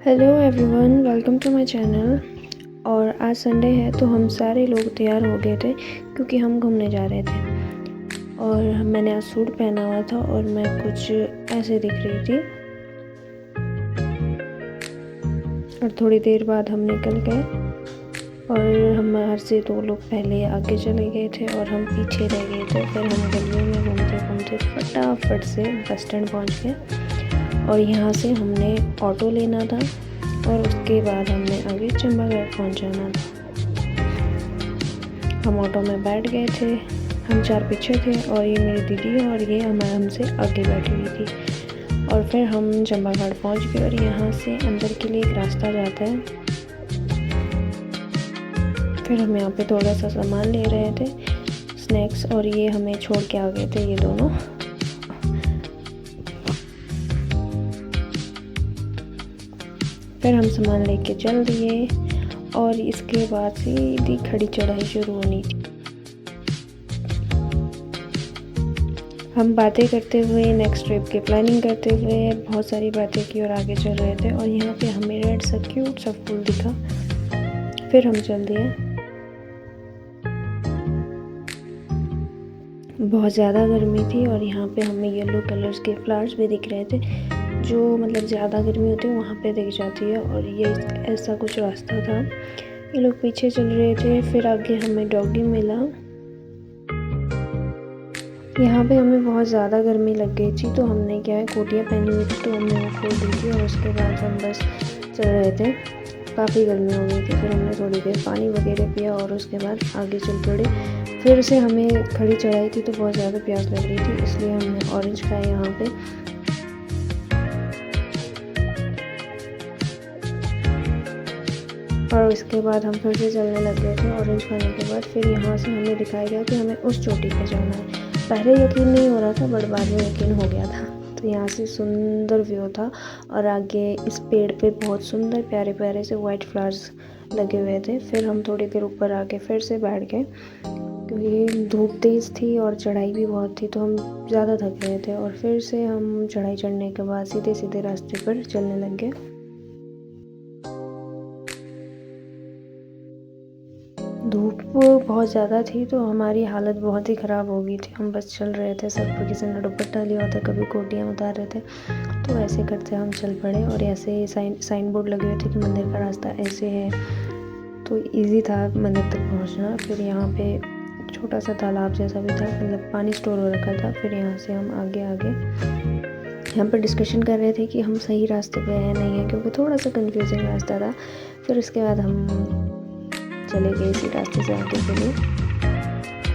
Hello everyone, welcome to my channel. और आज Sunday है तो हम सारे लोग तैयार हो गए थे क्योंकि हम घूमने जा रहे थे। और मैंने आज सूट पहना हुआ था और मैं कुछ ऐसे दिख रही थी। और थोड़ी देर बाद हम निकल गए और हमारे से 2 लोग पहले आगे चले गए थे और हम पीछे रह गए थे। फिर हम गलियों में घूमते घूमते फटाफट से बस स्टैंड पहुँच गए। और यहाँ से हमने ऑटो लेना था और उसके बाद हमने आगे चंबागढ़ पहुँच जाना था। हम ऑटो में बैठ गए थे, हम 4 पीछे थे और ये मेरी दीदी और ये हमसे आगे बैठी हुई थी। और फिर हम चंबागढ़ पहुँच गए और यहाँ से अंदर के लिए एक रास्ता जाता है। फिर हम यहाँ पे थोड़ा सा सामान ले रहे थे, स्नैक्स, और ये हमें छोड़ के आ गए थे ये दोनों। फिर हम सामान लेके चल दिए और इसके बाद सीधी खड़ी चढ़ाई शुरू होनी थी। हम बातें करते हुए नेक्स्ट ट्रिप की प्लानिंग करते हुए बहुत सारी बातें की और आगे चल रहे थे। और यहाँ पे हमें रेड सा क्यूट सा फूल दिखा। फिर हम चल दिए। बहुत ज़्यादा गर्मी थी और यहाँ पे हमें येलो कलर्स के फ्लावर्स भी दिख रहे थे, जो मतलब ज़्यादा गर्मी होती है वहाँ पे दिख जाती है। और ये ऐसा कुछ रास्ता था। ये लोग पीछे चल रहे थे। फिर आगे हमें डॉगी मिला। यहाँ पे हमें बहुत ज़्यादा गर्मी लग गई थी तो हमने क्या है, कोटियाँ पहनी हुई थी तो हमने वो खोल दी थी। और उसके बाद हम बस चल रहे थे। काफ़ी गर्मी हो गई थी। फिर हमने थोड़ी देर पानी वगैरह पिया और उसके बाद आगे चल पड़े। फिर से हमें खड़ी चढ़ाई थी तो बहुत ज़्यादा प्यास लग रही थी, इसलिए हमने ऑरेंज खाया यहाँ पे। और उसके बाद हम फिर से चलने लग गए थे। ऑरेंज खाने के बाद फिर यहाँ से हमें दिखाया गया कि हमें उस चोटी पे जाना है। पहले यकीन नहीं हो रहा था बट बाद में यकीन हो गया था। तो यहाँ से सुंदर व्यू था और आगे इस पेड़ पे बहुत सुंदर प्यारे प्यारे से वाइट फ्लावर्स लगे हुए थे। फिर हम थोड़ी देर ऊपर आके फिर से बैठ गए क्योंकि धूप तेज़ थी और चढ़ाई भी बहुत थी तो हम ज़्यादा थक गए थे। और फिर से हम चढ़ाई चढ़ने के बाद सीधे सीधे रास्ते पर चलने लग गए। धूप बहुत ज़्यादा थी तो हमारी हालत बहुत ही ख़राब हो गई थी। हम बस चल रहे थे, सर पर किसी ने दुपट्टा लिया होता, कभी कोटियाँ उतार रहे थे। तो ऐसे करते हम चल पड़े। और ऐसे साइन बोर्ड लगे हुए थे कि मंदिर का रास्ता ऐसे है, तो इजी था मंदिर तक पहुंचना। फिर यहाँ पे छोटा सा तालाब जैसा भी था, मतलब पानी स्टोर हो रखा था। फिर यहाँ से हम आगे यहाँ पर डिस्कशन कर रहे थे कि हम सही रास्ते पे हैं नहीं है, क्योंकि थोड़ा सा कंफ्यूजिंग रास्ता था। फिर उसके बाद हम चले गए इसी रास्ते से आगे के लिए।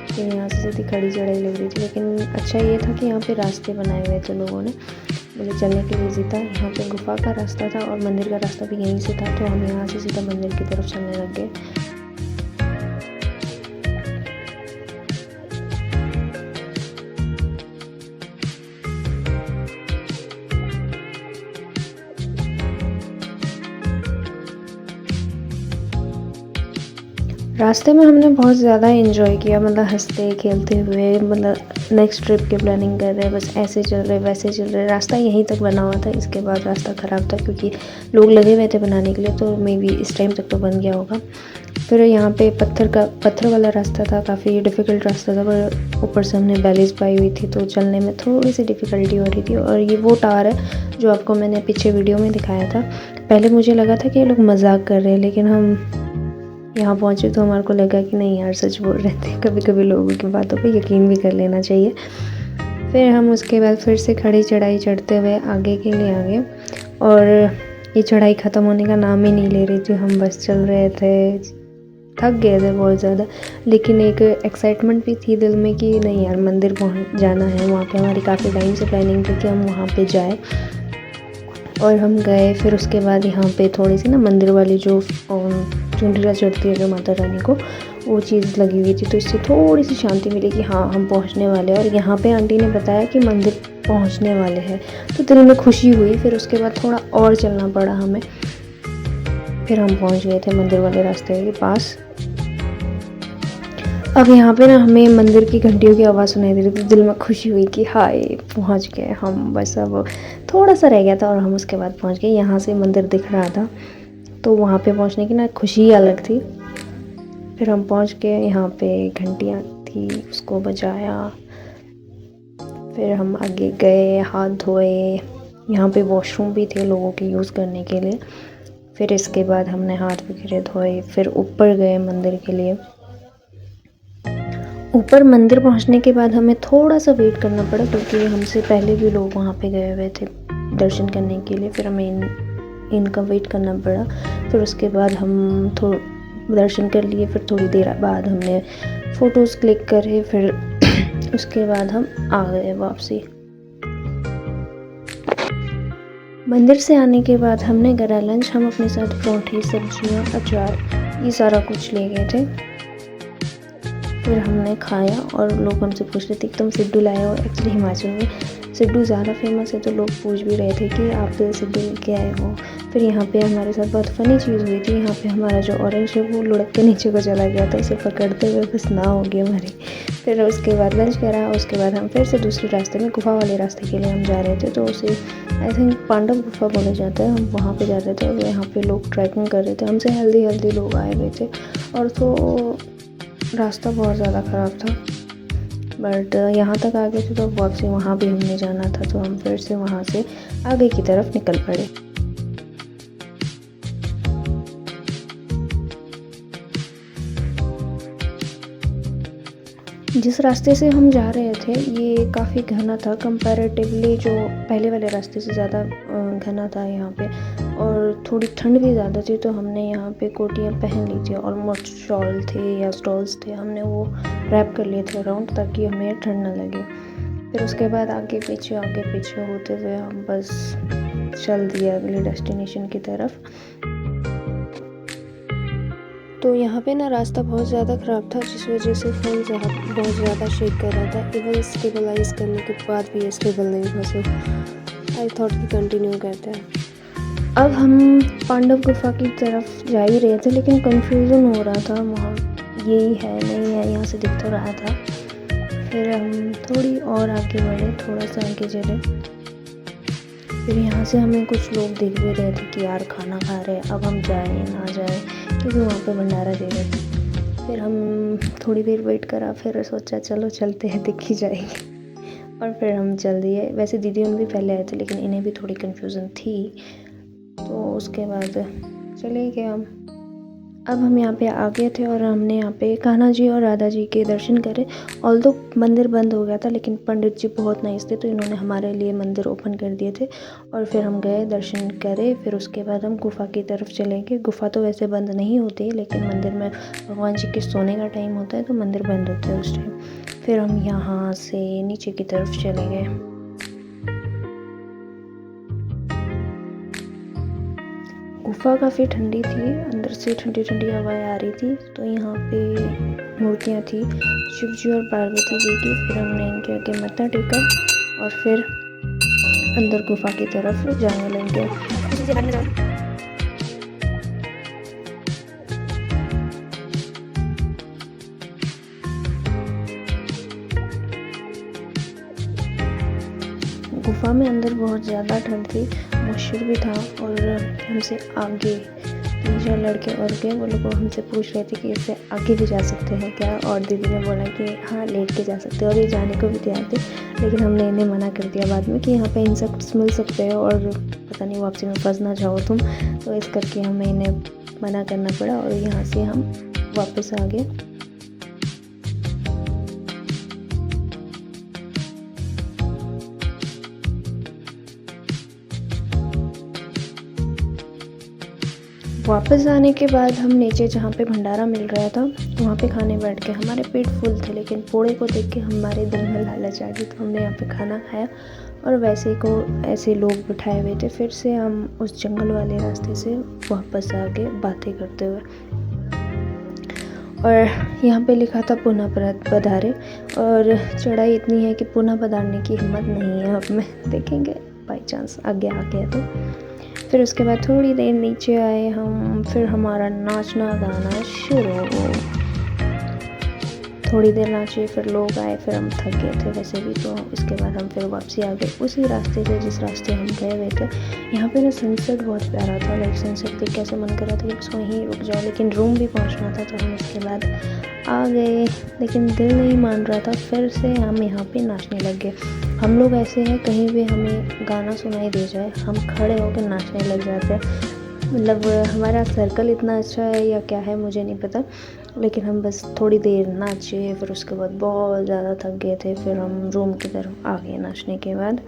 फिर यहाँ से सीधी खड़ी चढ़ाई लग रही थी, लेकिन अच्छा ये था कि यहाँ पे रास्ते बनाए हुए थे लोगों ने, मुझे चलने के लिए ईजी था। यहाँ पे गुफा का रास्ता था और मंदिर का रास्ता भी यहीं से था, तो हम यहाँ से सीधा मंदिर की तरफ चलने लग गए। रास्ते में हमने बहुत ज़्यादा एंजॉय किया, मतलब हंसते खेलते हुए, मतलब नेक्स्ट ट्रिप की प्लानिंग कर रहे हैं, बस ऐसे चल रहे वैसे चल रहे। रास्ता यहीं तक बना हुआ था, इसके बाद रास्ता ख़राब था क्योंकि लोग लगे हुए थे बनाने के लिए, तो मे बी इस टाइम तक तो बन गया होगा। फिर यहाँ पे पत्थर वाला रास्ता था, काफ़ी डिफ़िकल्ट रास्ता था, पर ऊपर से हमने बैलेंस पाई हुई थी तो चलने में थोड़ी सी डिफ़िकल्टी हो रही थी। और ये वो टावर है जो आपको मैंने पीछे वीडियो में दिखाया था। पहले मुझे लगा था कि ये लोग मजाक कर रहे हैं, लेकिन हम यहाँ पहुँचे तो हमारे को लगा कि नहीं यार, सच बोल रहे थे। कभी कभी लोगों की बातों पे यकीन भी कर लेना चाहिए। फिर हम उसके बाद फिर से खड़ी चढ़ाई चढ़ते हुए आगे के लिए आ गए। और ये चढ़ाई ख़त्म होने का नाम ही नहीं ले रही थी। हम बस चल रहे थे, थक गए थे बहुत ज़्यादा, लेकिन एक एक्साइटमेंट भी थी दिल में कि नहीं यार, मंदिर पहुँच जाना है। वहाँ पे हमारी काफ़ी टाइम से प्लानिंग थी कि हम वहाँ पे जाए, और हम गए। फिर उसके बाद यहाँ पे थोड़ी सी ना मंदिर वाली जो चुनरिया चढ़ती है जो माता रानी को, वो चीज़ लगी हुई थी, तो इससे थोड़ी सी शांति मिली कि हाँ हम पहुँचने वाले हैं। और यहाँ पे आंटी ने बताया कि मंदिर पहुँचने वाले हैं, तो दिल में खुशी हुई। फिर उसके बाद थोड़ा और चलना पड़ा हमें। फिर हम पहुँच गए थे मंदिर वाले रास्ते के पास। अब यहाँ पे ना हमें मंदिर की घंटियों की आवाज़ सुनाई दे रही थी। दिल में खुशी हुई कि हाय पहुँच गए हम, बस अब थोड़ा सा रह गया था और हम उसके बाद पहुँच गए। यहाँ से मंदिर दिख रहा था तो वहाँ पे पहुँचने की ना खुशी ही अलग थी। फिर हम पहुँच गए, यहाँ पे घंटियाँ थी उसको बजाया, फिर हम आगे गए, हाथ धोए। यहाँ पे वॉशरूम भी थे लोगों के यूज़ करने के लिए। फिर इसके बाद हमने हाथ वगैरह धोए, फिर ऊपर गए मंदिर के लिए। ऊपर मंदिर पहुंचने के बाद हमें थोड़ा सा वेट करना पड़ा क्योंकि हमसे पहले भी लोग वहां पे गए हुए थे दर्शन करने के लिए। फिर हमें इनका वेट करना पड़ा। फिर उसके बाद हम दर्शन कर लिए। फिर थोड़ी देर बाद हमने फ़ोटोज़ क्लिक करे। फिर उसके बाद हम आ गए वापसी। मंदिर से आने के बाद हमने करा लंच। हम अपने साथ पराठे, सब्जियां, अचार ये सारा कुछ ले गए थे। फिर हमने खाया और लोग हमसे पूछ रहे थे कि तुम सिड्डू लाए हो। एक्चुअली हिमाचल में सिड्डू ज़्यादा फेमस है तो लोग पूछ भी रहे थे कि आप सिड्डू लेके आए हो। फिर यहाँ पे हमारे साथ बहुत फ़नी चीज़ हुई थी। यहाँ पे हमारा जो ऑरेंज है वो लुढ़क के नीचे को चला गया था, उसे पकड़ते हुए बस ना हो गई हमारी। फिर उसके बाद लंच करा। उसके बाद हम फिर से दूसरे रास्ते में गुफा वाले रास्ते के लिए हम जा रहे थे। तो उसे आई थिंक पांडव गुफा बोला जाता है, हम वहाँ पे जा रहे थे। और यहाँ पे लोग ट्रैकिंग कर रहे थे, हमसे हेल्दी लोग आए हुए थे। और तो रास्ता बहुत ज़्यादा ख़राब था बट यहाँ तक आ गए थे तो वापसी वहाँ भी हमने जाना था, तो हम फिर से वहाँ से आगे की तरफ निकल पड़े। जिस रास्ते से हम जा रहे थे ये काफ़ी घना था कंपैरेटिवली, जो पहले वाले रास्ते से ज़्यादा घना था यहाँ पे। और थोड़ी ठंड भी ज़्यादा थी तो हमने यहाँ पे कोटियाँ पहन ली थी। ऑलमोस्ट शॉल थे या स्टॉल्स थे, हमने वो रैप कर लिए थे अराउंड ताकि हमें ठंड ना लगे। फिर उसके बाद आगे पीछे होते हुए हम बस चल दिए अगले डेस्टिनेशन की तरफ। तो यहाँ पे ना रास्ता बहुत ज़्यादा ख़राब था जिस वजह से फ़ोन बहुत ज़्यादा शेक कर रहा था। इवन स्टेबलाइज करने के बाद भी ये स्टेबल नहीं हुआ, सो आई थॉट कि कंटिन्यू करते हैं। अब हम पांडव गुफा की तरफ जा ही रहे थे लेकिन कंफ्यूजन हो रहा था वहाँ यही है नहीं है, यहाँ से दिख तो रहा था। फिर हम थोड़ी और आगे बढ़े, थोड़ा सा आगे चले। फिर यहाँ से हमें कुछ लोग दिख भी रहे थे कि यार खाना खा रहे हैं, अब हम जाए ना जाए क्योंकि वहाँ पे भंडारा दे रहे थे। फिर हम थोड़ी देर वेट करा, फिर सोचा चलो चलते हैं, दिख ही जाएगी। और फिर हम चल दिए। वैसे दीदी उन भी पहले आए थे लेकिन इन्हें भी थोड़ी कन्फ्यूज़न थी, तो उसके बाद चले गए हम। अब हम यहाँ पे आ गए थे और हमने यहाँ पे कान्हा जी और राधा जी के दर्शन करे। ऑल्दो मंदिर बंद हो गया था लेकिन पंडित जी बहुत नाइस थे तो इन्होंने हमारे लिए मंदिर ओपन कर दिए थे। और फिर हम गए, दर्शन करे। फिर उसके बाद हम गुफा की तरफ चले गए। गुफा तो वैसे बंद नहीं होती लेकिन मंदिर में भगवान जी के सोने का टाइम होता है तो मंदिर बंद होता है उस टाइम। फिर हम यहाँ से नीचे की तरफ चले गए। गुफा काफ़ी ठंडी थी, अंदर से ठंडी ठंडी हवाएं आ रही थी। तो यहाँ पे मूर्तियाँ थी शिव जी और पार्वती जी की। फिर हमने इनके आगे मत्था टेका और फिर अंदर गुफा की तरफ जाने लगे। गुफा में अंदर बहुत ज़्यादा ठंड थी, मॉइस्चर भी था। और हमसे आगे 3-4 लड़के और गए, वो लोग हमसे पूछ रहे थे कि इससे आगे भी जा सकते हैं क्या। और दीदी ने बोला कि हाँ लेट के जा सकते हैं और ये जाने को भी तैयार थे। लेकिन हमने इन्हें मना कर दिया बाद में कि यहाँ पे इंसेक्ट्स मिल सकते हैं और पता नहीं वापसी में फंस ना जाओ तुम, तो इस करके हमें इन्हें मना करना पड़ा और यहाँ से हम वापस आ गए। वापस आने के बाद हम नीचे जहाँ पे भंडारा मिल रहा था वहाँ पे खाने बैठ गए। हमारे पेट फुल थे लेकिन पोड़े को देख के हमारे दिल में लालच आ गई तो हमने यहाँ पे खाना खाया और वैसे को ऐसे लोग बिठाए हुए थे। फिर से हम उस जंगल वाले रास्ते से वापस आ गए बातें करते हुए। और यहाँ पे लिखा था पुनः पधारे और चढ़ाई इतनी है कि पुनः पधारने की हिम्मत नहीं है अब में, देखेंगे बाई चांस आगे आ गया तो। फिर उसके बाद थोड़ी देर नीचे आए हम, फिर हमारा नाचना गाना शुरू। थोड़ी देर नाचे, फिर लोग आए, फिर हम थक गए थे वैसे भी, तो इसके बाद हम फिर वापसी आ गए उसी रास्ते से जिस रास्ते हम गए हुए थे। यहाँ पे ना सनसेट बहुत प्यारा था, लाइक सनसेट देख कैसे मन कर रहा था कि बस वहीं रुक जाओ, लेकिन रूम भी पहुँचना था तो हम इसके बाद आ गए। लेकिन दिल नहीं मान रहा था, फिर से हम यहाँ पे नाचने लग गए। हम लोग ऐसे हैं, कहीं भी हमें गाना सुनाई दे जाए हम खड़े होकर नाचने लग जाते हैं। मतलब हमारा सर्कल इतना अच्छा है या क्या है मुझे नहीं पता, लेकिन हम बस थोड़ी देर नाचे, फिर उसके बाद बहुत ज़्यादा थक गए थे, फिर हम रूम की तरफ आ गए नाचने के बाद।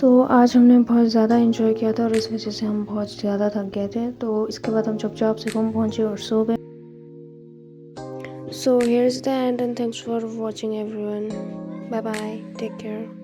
तो आज हमने बहुत ज़्यादा एंजॉय किया था और इस वजह से हम बहुत ज़्यादा थक गए थे, तो इसके बाद हम चुपचाप से रूम पहुँचे और सो गए। So here's the end and thanks for watching everyone. Bye bye. Take care.